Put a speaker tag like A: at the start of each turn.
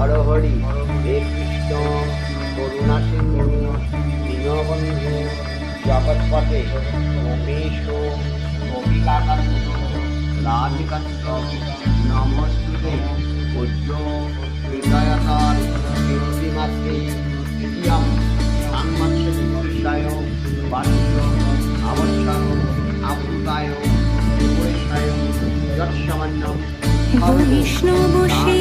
A: হর হরি হে কৃষ্ণ করুণা সিন্ধু দীনবন্ধু জগৎপতে রমেশ কবিকাকান্ত রাধিকান্ত নমস্তুতে পূজ্য হৃদয়কার কীর্তিমাত্রে তৃতীয়ম সাংমাৎসায় বাণিজ্য আবশ্যক আবৃতায় উপরেশায় যৎসামান্য
B: বিষ্ণু বসে